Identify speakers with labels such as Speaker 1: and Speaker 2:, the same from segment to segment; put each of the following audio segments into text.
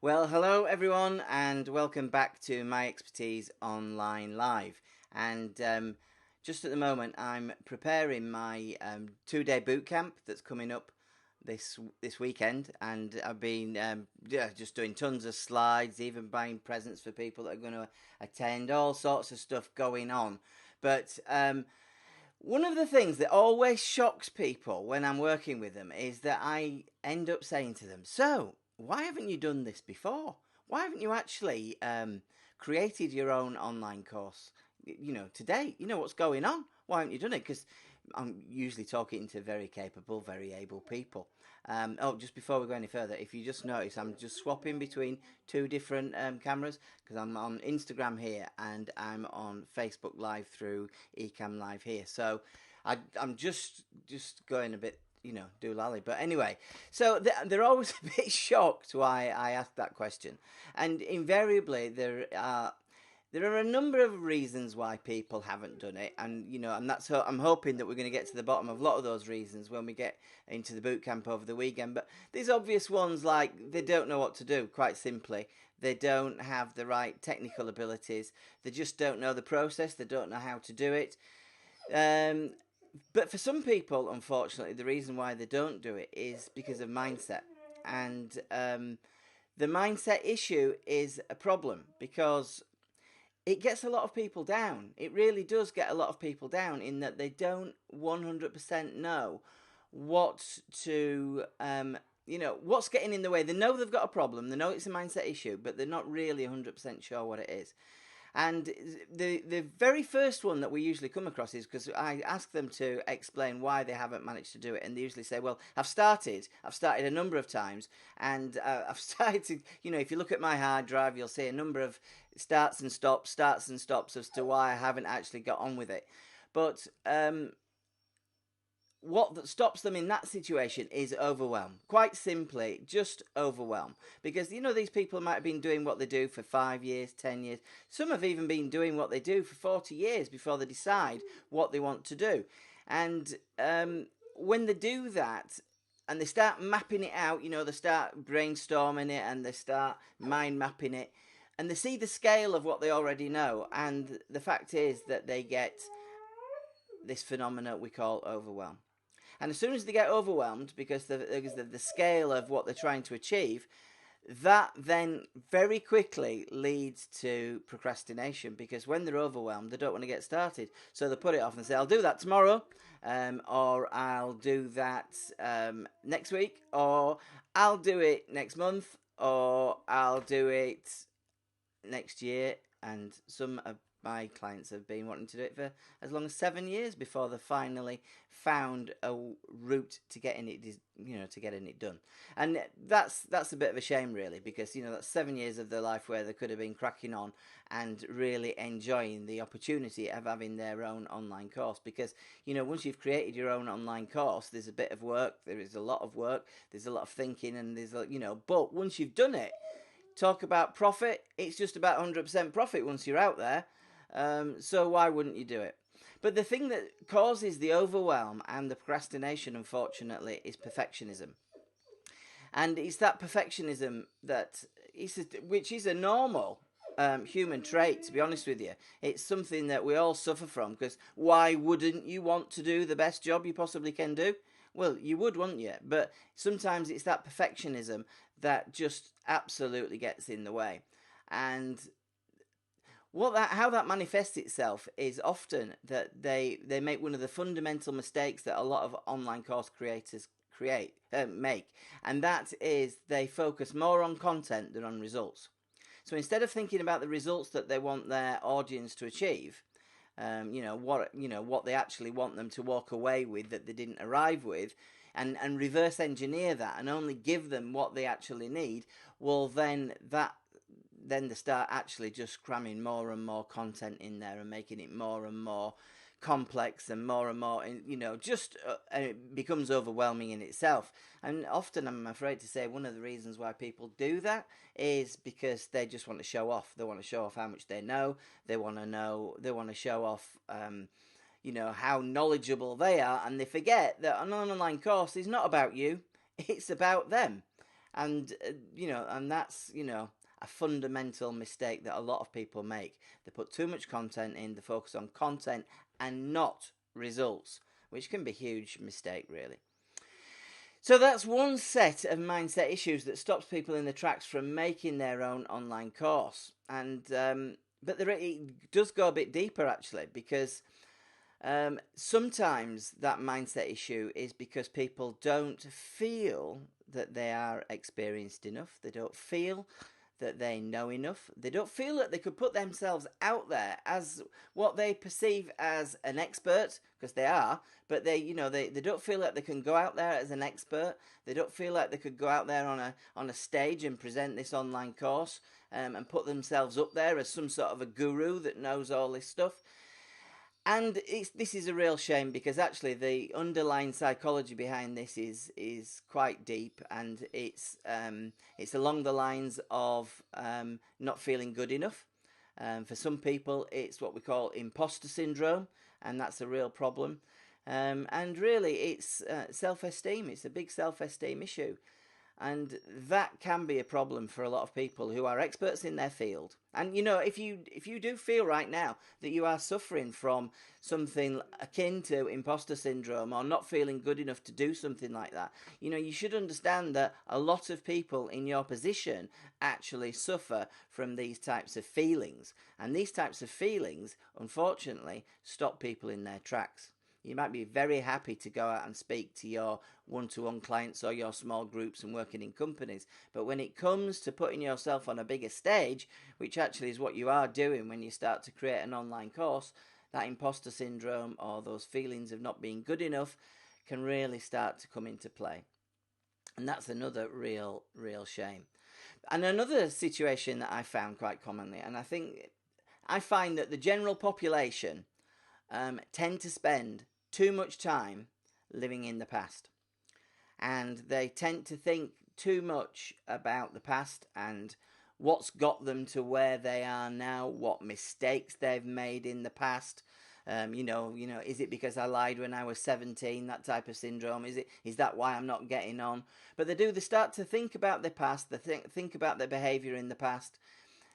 Speaker 1: Well, hello everyone, and welcome back to My Expertise Online Live. And just at the moment, I'm preparing my 2-day boot camp that's coming up this weekend, and I've been just doing tons of slides, even buying presents for people that are going to attend, all sorts of stuff going on. But one of the things that always shocks people when I'm working with them is that I end up saying to them, "So, why haven't you done this before? Why haven't you actually created your own online course? Today, what's going on? Why haven't you done it?" Because I'm usually talking to very capable, very able people. Just before we go any further, if you just notice, I'm just swapping between two different cameras because I'm on Instagram here and I'm on Facebook Live through Ecamm Live here. So I'm just going a bit, doolally. But anyway, so they're always a bit shocked why I ask that question, and invariably there are a number of reasons why people haven't done it, and that's I'm hoping that we're going to get to the bottom of a lot of those reasons when we get into the boot camp over the weekend. But these obvious ones, like they don't know what to do, quite simply. They don't have the right technical abilities. They just don't know the process. They don't know how to do it. Um, but for some people, unfortunately, the reason why they don't do it is because of mindset. And the mindset issue is a problem because it gets a lot of people down. It really does get a lot of people down in that they don't 100% know what to, what's getting in the way. They know they've got a problem, they know it's a mindset issue, but they're not really 100% sure what it is. And the very first one that we usually come across is because I ask them to explain why they haven't managed to do it, and they usually say, "Well, I've started a number of times, and I've started to, if you look at my hard drive, you'll see a number of starts and stops as to why I haven't actually got on with it." But what stops them in that situation is overwhelm. Quite simply, just overwhelm. Because, these people might have been doing what they do for 5 years, 10 years. Some have even been doing what they do for 40 years before they decide what they want to do. And when they do that, and they start mapping it out, they start brainstorming it and they start mind mapping it, and they see the scale of what they already know. And the fact is that they get this phenomenon we call overwhelm. And as soon as they get overwhelmed because the scale of what they're trying to achieve, that then very quickly leads to procrastination, because when they're overwhelmed, they don't want to get started. So they put it off and say, "I'll do that tomorrow," or "I'll do that next week," or "I'll do it next month," or "I'll do it next year." And some of my clients have been wanting to do it for as long as 7 years before they finally found a route to getting it done. And that's a bit of a shame, really, because that's 7 years of their life where they could have been cracking on and really enjoying the opportunity of having their own online course. Because once you've created your own online course, there's a bit of work, there is a lot of work, there's a lot of thinking, and but once you've done it, talk about profit, it's just about 100% profit once you're out there. So why wouldn't you do it? But the thing that causes the overwhelm and the procrastination, unfortunately, is perfectionism. And it's that perfectionism which is a normal human trait, to be honest with you. It's something that we all suffer from, because why wouldn't you want to do the best job you possibly can do? Well, you would, wouldn't you? But sometimes it's that perfectionism that just absolutely gets in the way. And how that manifests itself is often that they make one of the fundamental mistakes that a lot of online course creators make, and that is they focus more on content than on results. So instead of thinking about the results that they want their audience to achieve, what they actually want them to walk away with that they didn't arrive with, and reverse engineer that and only give them what they actually need, well, then they start actually just cramming more and more content in there and making it more and more complex and more, it becomes overwhelming in itself. And often, I'm afraid to say, one of the reasons why people do that is because they just want to show off. They want to show off how much they know. They want to show off how knowledgeable they are, and they forget that an online course is not about you, it's about them. And and that's a fundamental mistake that a lot of people make. They put too much content in, they focus on content and not results, which can be a huge mistake, really. So that's one set of mindset issues that stops people in their tracks from making their own online course. And but it does go a bit deeper, actually, because sometimes that mindset issue is because people don't feel that they are experienced enough. They don't feel that they know enough. They don't feel that they could put themselves out there as what they perceive as an expert, because they are, but they don't feel like they can go out there as an expert. They don't feel like they could go out there on a stage and present this online course and put themselves up there as some sort of a guru that knows all this stuff. And this is a real shame, because actually the underlying psychology behind this is quite deep, and it's along the lines of not feeling good enough. For some people, it's what we call imposter syndrome, and that's a real problem. And really, it's self-esteem. It's a big self-esteem issue. And that can be a problem for a lot of people who are experts in their field. And if you do feel right now that you are suffering from something akin to imposter syndrome, or not feeling good enough to do something like that, you should understand that a lot of people in your position actually suffer from these types of feelings. And these types of feelings, unfortunately, stop people in their tracks. You might be very happy to go out and speak to your one-to-one clients or your small groups and working in companies. But when it comes to putting yourself on a bigger stage, which actually is what you are doing when you start to create an online course, that imposter syndrome or those feelings of not being good enough can really start to come into play. And that's another real shame. And another situation that I found quite commonly, and I find that the general population tend to spend too much time living in the past. And they tend to think too much about the past and what's got them to where they are now, what mistakes they've made in the past. Is it because I lied when I was 17? That type of syndrome. Is that why I'm not getting on? But they start to think about their past. They think about their behaviour in the past.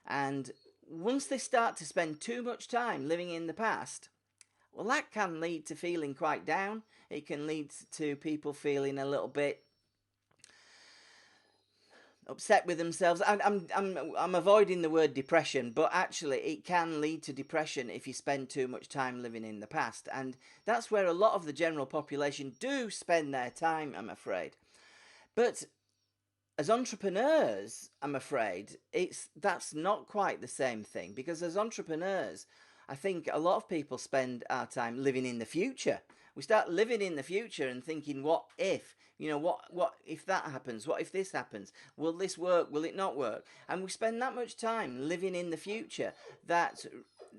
Speaker 1: And once they start to spend too much time living in the past, well, that can lead to feeling quite down. It can lead to people feeling a little bit upset with themselves. I'm avoiding the word depression, but actually it can lead to depression if you spend too much time living in the past. And that's where a lot of the general population do spend their time, I'm afraid. But as entrepreneurs, I'm afraid, that's not quite the same thing, because as entrepreneurs, I think a lot of people spend our time living in the future. We start living in the future and thinking, what if? What if that happens? What if this happens? Will this work? Will it not work? And we spend that much time living in the future that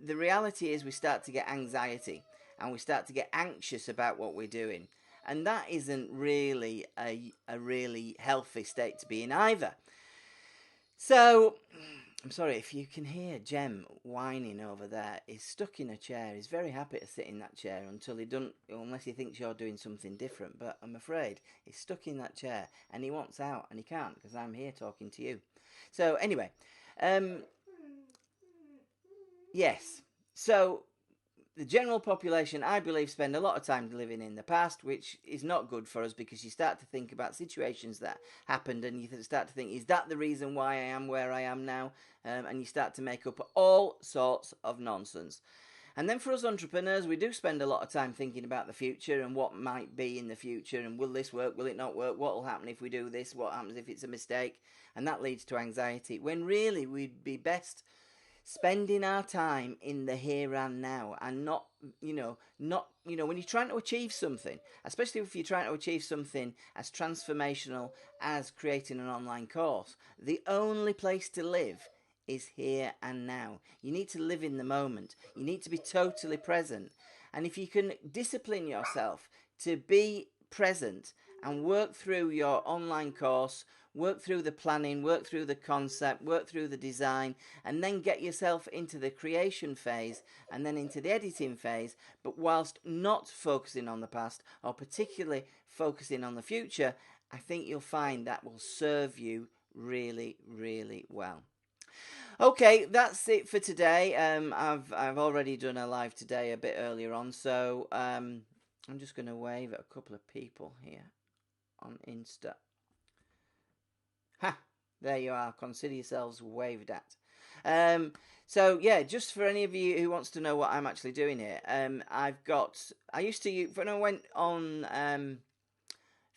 Speaker 1: the reality is we start to get anxiety and we start to get anxious about what we're doing. And that isn't really a really healthy state to be in either. So I'm sorry if you can hear Jem whining over there. He's stuck in a chair. He's very happy to sit in that chair unless he thinks you're doing something different. But I'm afraid he's stuck in that chair and he wants out and he can't, because I'm here talking to you. So anyway, yes. So the general population, I believe, spend a lot of time living in the past, which is not good for us, because you start to think about situations that happened and you start to think, is that the reason why I am where I am now? And you start to make up all sorts of nonsense. And then for us entrepreneurs, we do spend a lot of time thinking about the future and what might be in the future, and will this work, will it not work, what will happen if we do this, what happens if it's a mistake, and that leads to anxiety, when really we'd be best spending our time in the here and now, and not when you're trying to achieve something, especially if you're trying to achieve something as transformational as creating an online course, the only place to live is here and now. You need to live in the moment. You need to be totally present. And if you can discipline yourself to be present and work through your online course, work through the planning, work through the concept, work through the design, and then get yourself into the creation phase and then into the editing phase, but whilst not focusing on the past or particularly focusing on the future, I think you'll find that will serve you really, really well. Okay, that's it for today. I've already done a live today a bit earlier on, so I'm just going to wave at a couple of people here on Insta. Ha! There you are. Consider yourselves waved at. So yeah, just for any of you who wants to know what I'm actually doing here, I used to use, when I went on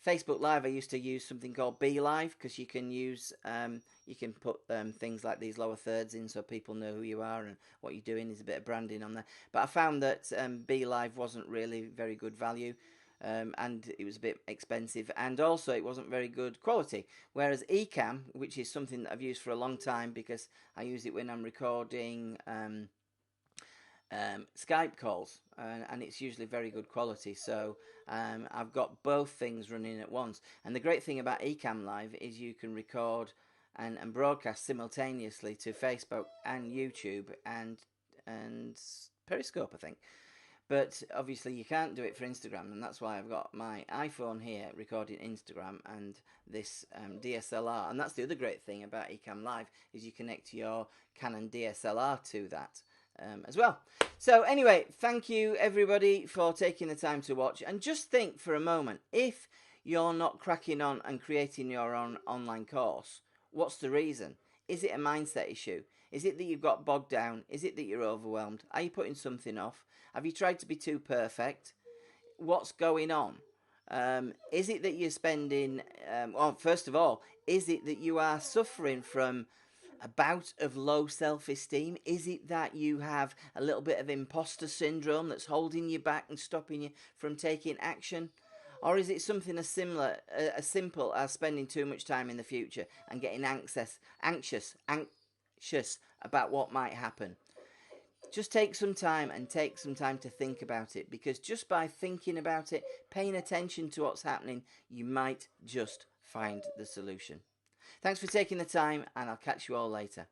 Speaker 1: Facebook Live, I used to use something called Be Live, because you can put things like these lower thirds in so people know who you are and what you're doing. Is a bit of branding on there. But I found that Be Live wasn't really very good value. And it was a bit expensive, and also it wasn't very good quality. Whereas Ecamm, which is something that I've used for a long time because I use it when I'm recording Skype calls, and it's usually very good quality. So I've got both things running at once. And the great thing about Ecamm Live is you can record and broadcast simultaneously to Facebook and YouTube and Periscope, I think. But obviously you can't do it for Instagram, and that's why I've got my iPhone here recording Instagram and this DSLR. And that's the other great thing about Ecamm Live, is you connect your Canon DSLR to that as well. So anyway, thank you everybody for taking the time to watch. And just think for a moment, if you're not cracking on and creating your own online course, what's the reason? Is it a mindset issue? Is it that you've got bogged down? Is it that you're overwhelmed? Are you putting something off? Have you tried to be too perfect? What's going on? Is it that you're spending... well, first of all, is it that you are suffering from a bout of low self-esteem? Is it that you have a little bit of imposter syndrome that's holding you back and stopping you from taking action? Or is it something as simple as spending too much time in the future and getting anxious about what might happen? Just take some time to think about it, because just by thinking about it, paying attention to what's happening, you might just find the solution. Thanks for taking the time, and I'll catch you all later.